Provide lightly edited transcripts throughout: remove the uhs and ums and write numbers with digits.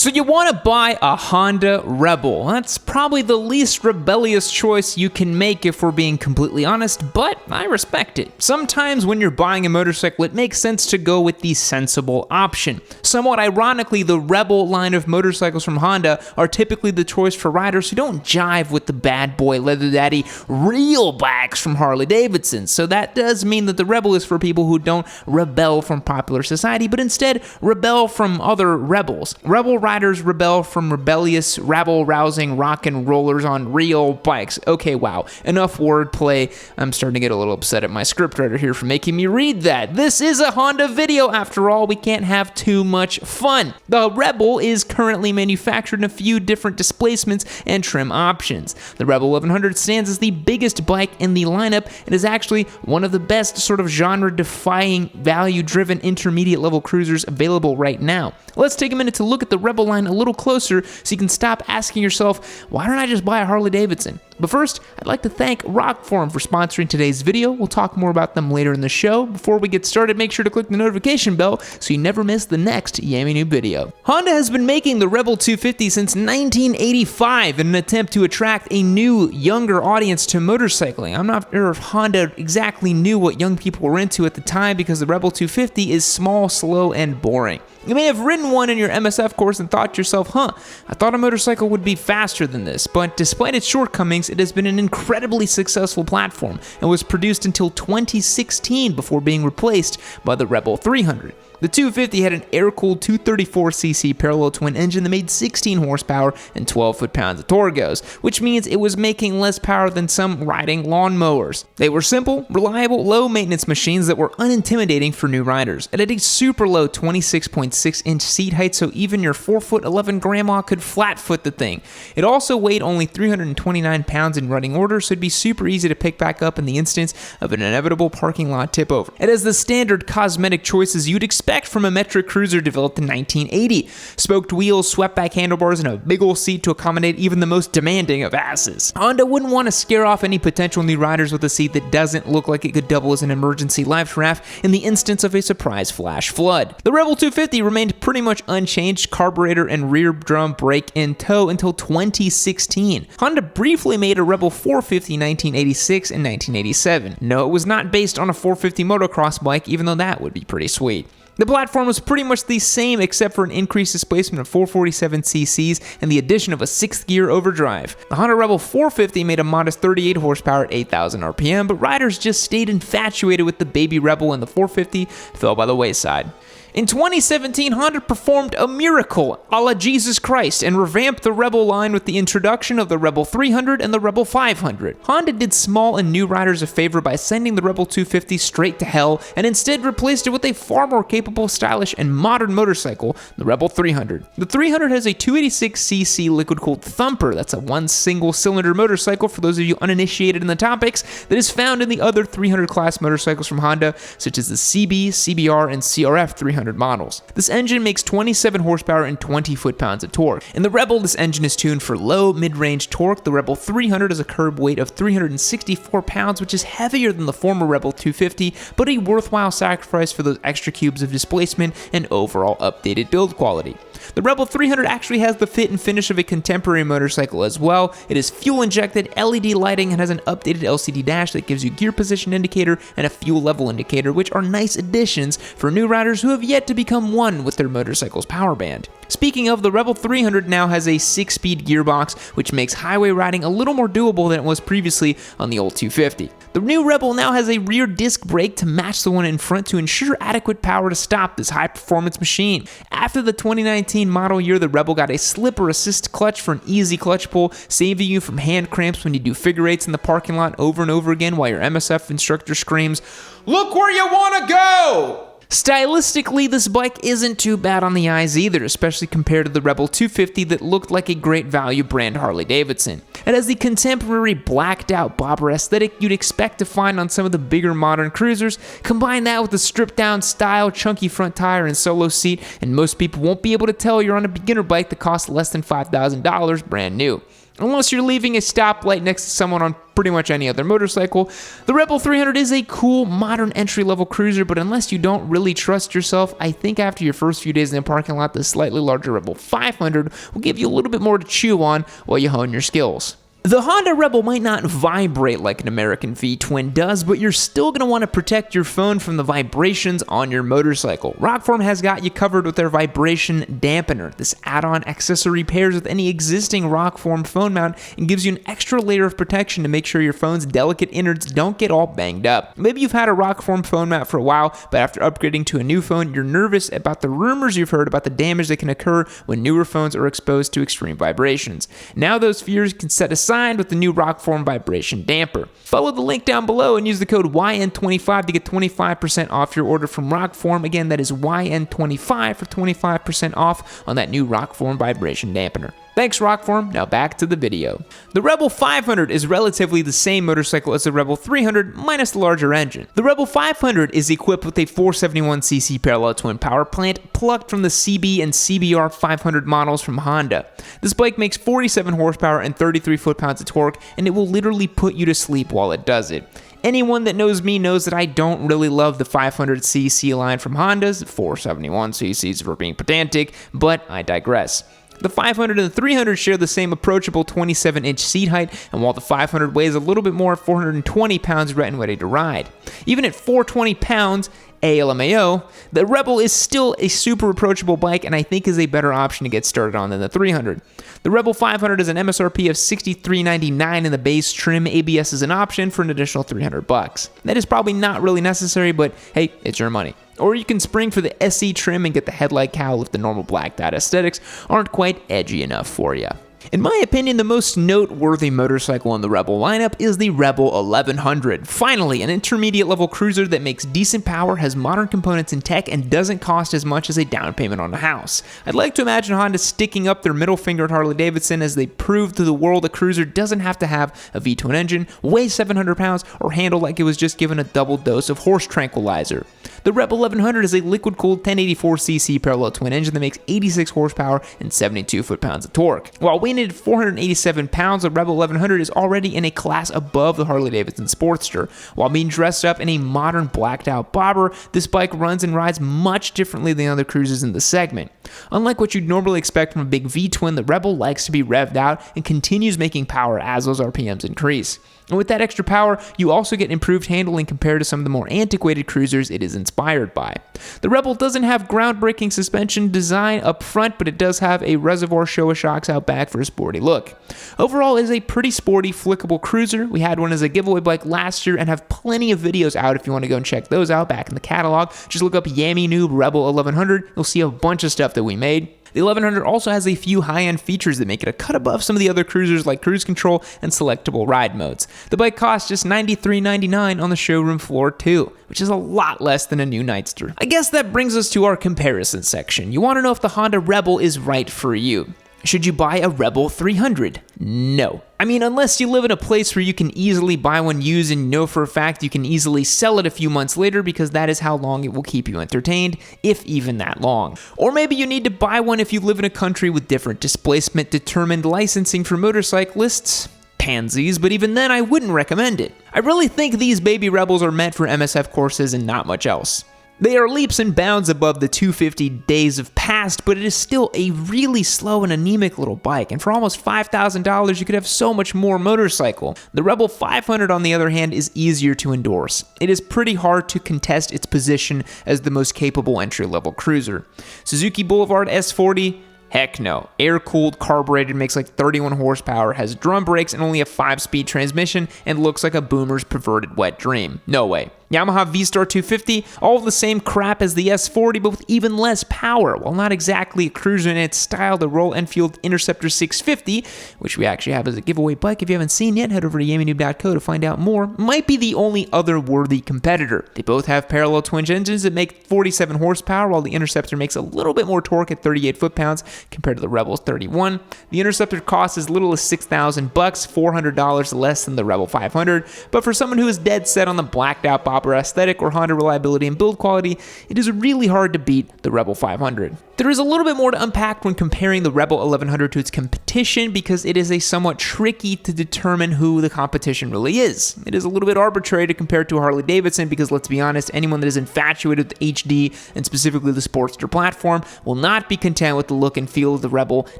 So you want to buy a Honda Rebel. That's probably the least rebellious choice you can make if we're being completely honest, but I respect it. Sometimes when you're buying a motorcycle, it makes sense to go with the sensible option. Somewhat ironically, the Rebel line of motorcycles from Honda are typically the choice for riders who don't jive with the bad boy leather daddy real bikes from Harley-Davidson. So that does mean that the Rebel is for people who don't rebel from popular society, but instead rebel from other rebels. Rebel riders rebel from rebellious, rabble-rousing rock and rollers on real bikes. Okay, wow, enough wordplay. I'm starting to get a little upset at my scriptwriter here for making me read that. This is a Honda video after all. We can't have too much fun. The Rebel is currently manufactured in a few different displacements and trim options. The Rebel 1100 stands as the biggest bike in the lineup and is actually one of the best sort of genre-defying, value-driven intermediate-level cruisers available right now. Let's take a minute to look at the Rebel line a little closer so you can stop asking yourself, why don't I just buy a Harley-Davidson? But first, I'd like to thank Rockform for sponsoring today's video. We'll talk more about them later in the show. Before we get started, make sure to click the notification bell so you never miss the next yummy new video. Honda has been making the Rebel 250 since 1985 in an attempt to attract a new, younger audience to motorcycling. I'm not sure if Honda exactly knew what young people were into at the time because the Rebel 250 is small, slow, and boring. You may have ridden one in your MSF course and thought to yourself, I thought a motorcycle would be faster than this, but despite its shortcomings, it has been an incredibly successful platform and was produced until 2016 before being replaced by the Rebel 300. The 250 had an air-cooled 234cc parallel twin engine that made 16 horsepower and 12 foot-pounds of torque, which means it was making less power than some riding lawnmowers. They were simple, reliable, low-maintenance machines that were unintimidating for new riders. It had a super low 26.6-inch seat height, so even your 4'11" grandma could flat-foot the thing. It also weighed only 329 pounds in running order, so it'd be super easy to pick back up in the instance of an inevitable parking lot tip-over. It has the standard cosmetic choices you'd expect from a metric cruiser developed in 1980. Spoked wheels, swept-back handlebars, and a big ol' seat to accommodate even the most demanding of asses. Honda wouldn't want to scare off any potential new riders with a seat that doesn't look like it could double as an emergency life raft in the instance of a surprise flash flood. The Rebel 250 remained pretty much unchanged, carburetor and rear drum brake in tow until 2016. Honda briefly made a Rebel 450 in 1986 and 1987. No, it was not based on a 450 motocross bike, even though that would be pretty sweet. The platform was pretty much the same except for an increased displacement of 447 cc's and the addition of a 6th gear overdrive. The Honda Rebel 450 made a modest 38 horsepower at 8,000 RPM, but riders just stayed infatuated with the baby Rebel and the 450 fell by the wayside. In 2017, Honda performed a miracle a la Jesus Christ and revamped the Rebel line with the introduction of the Rebel 300 and the Rebel 500. Honda did small and new riders a favor by sending the Rebel 250 straight to hell and instead replaced it with a far more capable, stylish, and modern motorcycle, the Rebel 300. The 300 has a 286cc liquid-cooled thumper, that's a one single-cylinder motorcycle for those of you uninitiated in the topics, that is found in the other 300 class motorcycles from Honda, such as the CB, CBR, and CRF 300 models. This engine makes 27 horsepower and 20 foot-pounds of torque. In the Rebel, this engine is tuned for low, mid-range torque. The Rebel 300 has a curb weight of 364 pounds, which is heavier than the former Rebel 250, but a worthwhile sacrifice for those extra cubes of displacement and overall updated build quality. The Rebel 300 actually has the fit and finish of a contemporary motorcycle as well. It is fuel-injected, LED lighting, and has an updated LCD dash that gives you gear position indicator and a fuel level indicator, which are nice additions for new riders who have yet to become one with their motorcycle's power band. Speaking of, the Rebel 300 now has a 6-speed gearbox, which makes highway riding a little more doable than it was previously on the old 250. The new Rebel now has a rear disc brake to match the one in front to ensure adequate power to stop this high-performance machine. After the 2019 model year, the Rebel got a slipper assist clutch for an easy clutch pull, saving you from hand cramps when you do figure eights in the parking lot over and over again while your MSF instructor screams, "Look where you want to go!" Stylistically, this bike isn't too bad on the eyes either, especially compared to the Rebel 250 that looked like a great value brand Harley-Davidson. It has the contemporary blacked-out bobber aesthetic you'd expect to find on some of the bigger modern cruisers. Combine that with the stripped-down style, chunky front tire, and solo seat, and most people won't be able to tell you're on a beginner bike that costs less than $5,000 brand new. Unless you're leaving a stoplight next to someone on pretty much any other motorcycle. The Rebel 300 is a cool, modern entry-level cruiser, but unless you don't really trust yourself, I think after your first few days in the parking lot, the slightly larger Rebel 500 will give you a little bit more to chew on while you hone your skills. The Honda Rebel might not vibrate like an American V-twin does, but you're still going to want to protect your phone from the vibrations on your motorcycle. Rockform has got you covered with their vibration dampener. This add-on accessory pairs with any existing Rockform phone mount and gives you an extra layer of protection to make sure your phone's delicate innards don't get all banged up. Maybe you've had a Rockform phone mount for a while, but after upgrading to a new phone, you're nervous about the rumors you've heard about the damage that can occur when newer phones are exposed to extreme vibrations. Now those fears can set aside with the new Rockform vibration damper. Follow the link down below and use the code YN25 to get 25% off your order from Rockform. Again, that is YN25 for 25% off on that new Rockform vibration dampener. Thanks, Rockform. Now back to the video. The Rebel 500 is relatively the same motorcycle as the Rebel 300, minus the larger engine. The Rebel 500 is equipped with a 471cc parallel twin power plant plucked from the CB and CBR 500 models from Honda. This bike makes 47 horsepower and 33 foot-pounds of torque, and it will literally put you to sleep while it does it. Anyone that knows me knows that I don't really love the 500cc line from Honda's, 471cc's for being pedantic, but I digress. The 500 and the 300 share the same approachable 27-inch seat height, and while the 500 weighs a little bit more, 420 pounds ready and ready to ride. Even at 420 pounds, ALMAO, the Rebel is still a super approachable bike and I think is a better option to get started on than the 300. The Rebel 500 is an MSRP of $63.99 in the base trim. ABS is an option for an additional $300. That is probably not really necessary, but hey, it's your money. Or you can spring for the SE trim and get the headlight cowl if the normal blacked out aesthetics aren't quite edgy enough for you. In my opinion, the most noteworthy motorcycle in the Rebel lineup is the Rebel 1100. Finally, an intermediate level cruiser that makes decent power, has modern components and tech, and doesn't cost as much as a down payment on a house. I'd like to imagine Honda sticking up their middle finger at Harley-Davidson as they prove to the world a cruiser doesn't have to have a V-twin engine, weigh 700 pounds, or handle like it was just given a double dose of horse tranquilizer. The Rebel 1100 is a liquid-cooled 1084cc parallel twin engine that makes 86 horsepower and 72 foot-pounds of torque. While weighing at 487 pounds, the Rebel 1100 is already in a class above the Harley-Davidson Sportster. While being dressed up in a modern blacked-out bobber, this bike runs and rides much differently than other cruisers in the segment. Unlike what you'd normally expect from a big V-twin, the Rebel likes to be revved out and continues making power as those RPMs increase. And with that extra power, you also get improved handling compared to some of the more antiquated cruisers it is inspired by. The Rebel doesn't have groundbreaking suspension design up front, but it does have a reservoir Showa shocks out back for a sporty look. Overall, it is a pretty sporty, flickable cruiser. We had one as a giveaway bike last year and have plenty of videos out if you want to go and check those out back in the catalog. Just look up Yami Noob Rebel 1100. You'll see a bunch of stuff that we made. The 1100 also has a few high-end features that make it a cut above some of the other cruisers like cruise control and selectable ride modes. The bike costs just $93.99 on the showroom floor too, which is a lot less than a new Nightster. I guess that brings us to our comparison section. You want to know if the Honda Rebel is right for you. Should you buy a Rebel 300? No. I mean, unless you live in a place where you can easily buy one used and you know for a fact you can easily sell it a few months later because that is how long it will keep you entertained, if even that long. Or maybe you need to buy one if you live in a country with different displacement-determined licensing for motorcyclists. Pansies, but even then I wouldn't recommend it. I really think these baby Rebels are meant for MSF courses and not much else. They are leaps and bounds above the 250 days of past, but it is still a really slow and anemic little bike, and for almost $5,000 you could have so much more motorcycle. The Rebel 500 on the other hand is easier to endorse. It is pretty hard to contest its position as the most capable entry-level cruiser. Suzuki Boulevard S40? Heck no. Air-cooled, carbureted, makes like 31 horsepower, has drum brakes and only a 5-speed transmission, and looks like a boomer's perverted wet dream. No way. Yamaha V-Star 250, all the same crap as the S40, but with even less power. While not exactly a cruiser in its style, the Royal Enfield Interceptor 650, which we actually have as a giveaway bike if you haven't seen yet, head over to yaminoob.co to find out more, might be the only other worthy competitor. They both have parallel twin engines that make 47 horsepower, while the Interceptor makes a little bit more torque at 38 foot-pounds compared to the Rebel's 31. The Interceptor costs as little as $6,000, $400 less than the Rebel 500, but for someone who is dead set on the blacked out bobber proper aesthetic or Honda reliability and build quality, it is really hard to beat the Rebel 500. There is a little bit more to unpack when comparing the Rebel 1100 to its competition because it is somewhat tricky to determine who the competition really is. It is a little bit arbitrary to compare it to a Harley-Davidson because, let's be honest, anyone that is infatuated with HD and specifically the Sportster platform will not be content with the look and feel of the Rebel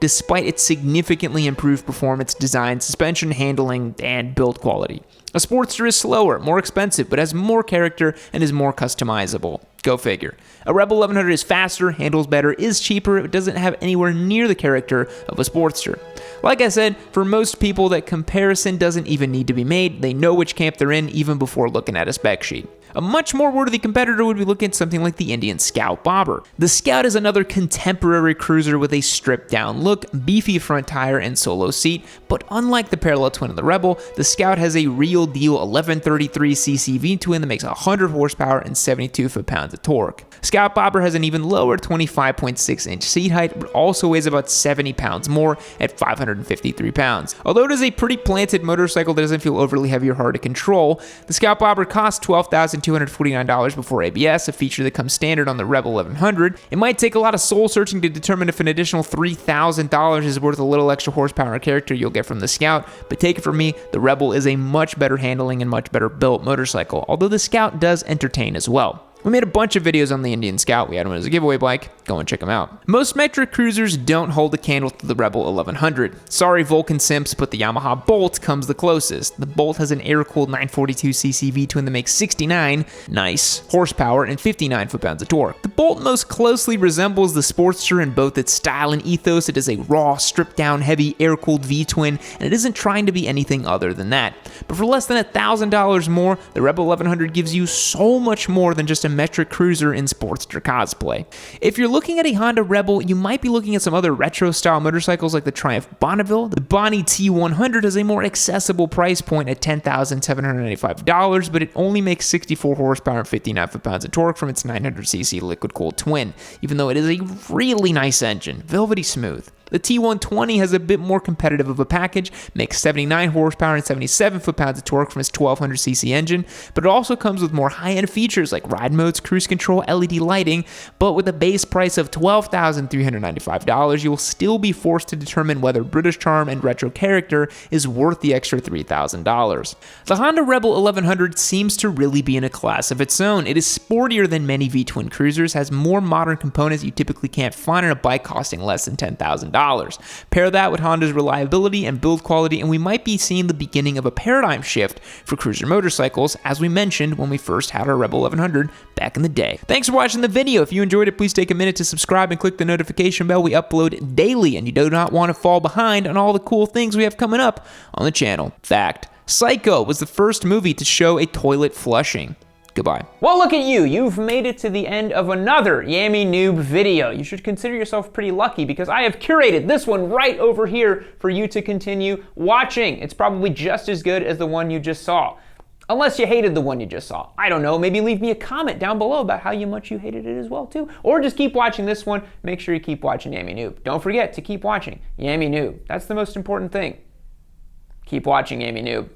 despite its significantly improved performance, design, suspension, handling, and build quality. A Sportster is slower, more expensive, but has more character and is more customizable. Go figure. A Rebel 1100 is faster, handles better, is cheaper, but doesn't have anywhere near the character of a Sportster. Like I said, for most people, that comparison doesn't even need to be made. They know which camp they're in even before looking at a spec sheet. A much more worthy competitor would be looking at something like the Indian Scout Bobber. The Scout is another contemporary cruiser with a stripped down look, beefy front tire, and solo seat, but unlike the parallel twin of the Rebel, the Scout has a real deal 1133cc V-twin that makes 100 horsepower and 72 foot-pounds of torque. Scout Bobber has an even lower 25.6-inch seat height, but also weighs about 70 pounds more at 553 pounds. Although it is a pretty planted motorcycle that doesn't feel overly heavy or hard to control, the Scout Bobber costs $12,249 before ABS, a feature that comes standard on the Rebel 1100. It might take a lot of soul searching to determine if an additional $3,000 is worth a little extra horsepower and character you'll get from the Scout, but take it from me, the Rebel is a much better handling and much better built motorcycle, although the Scout does entertain as well. We made a bunch of videos on the Indian Scout. We had one as a giveaway bike. Go and check them out. Most metric cruisers don't hold a candle to the Rebel 1100. Sorry, Vulcan simps, but the Yamaha Bolt comes the closest. The Bolt has an air-cooled 942cc V-twin that makes 69 nice horsepower and 59 foot-pounds of torque. The Bolt most closely resembles the Sportster in both its style and ethos. It is a raw, stripped-down, heavy, air-cooled V-twin, and it isn't trying to be anything other than that. But for less than $1,000 more, the Rebel 1100 gives you so much more than just a metric cruiser in Sportster cosplay. If you're looking at a Honda Rebel, you might be looking at some other retro-style motorcycles like the Triumph Bonneville. The Bonnie T100 has a more accessible price point at $10,795, but it only makes 64 horsepower and 59 foot-pounds of torque from its 900cc liquid-cooled twin, even though it is a really nice engine, velvety smooth. The T120 has a bit more competitive of a package, makes 79 horsepower and 77 foot-pounds of torque from its 1200cc engine, but it also comes with more high-end features like ride modes, cruise control, LED lighting, but with a base price of $12,395, you will still be forced to determine whether British charm and retro character is worth the extra $3,000. The Honda Rebel 1100 seems to really be in a class of its own. It is sportier than many V-twin cruisers, has more modern components you typically can't find on a bike costing less than $10,000. Pair that with Honda's reliability and build quality, and we might be seeing the beginning of a paradigm shift for cruiser motorcycles, as we mentioned when we first had our Rebel 1100 back in the day. Thanks for watching the video. If you enjoyed it, please take a minute to subscribe and click the notification bell. We upload daily, and you do not want to fall behind on all the cool things we have coming up on the channel. Fact: Psycho was the first movie to show a toilet flushing. Goodbye. Well, look at you. You've made it to the end of another Yammy Noob video. You should consider yourself pretty lucky because I have curated this one right over here for you to continue watching. It's probably just as good as the one you just saw. Unless you hated the one you just saw. I don't know, maybe leave me a comment down below about how much you hated it as well too. Or just keep watching this one. Make sure you keep watching Yammy Noob. Don't forget to keep watching Yammy Noob. That's the most important thing. Keep watching Yammy Noob.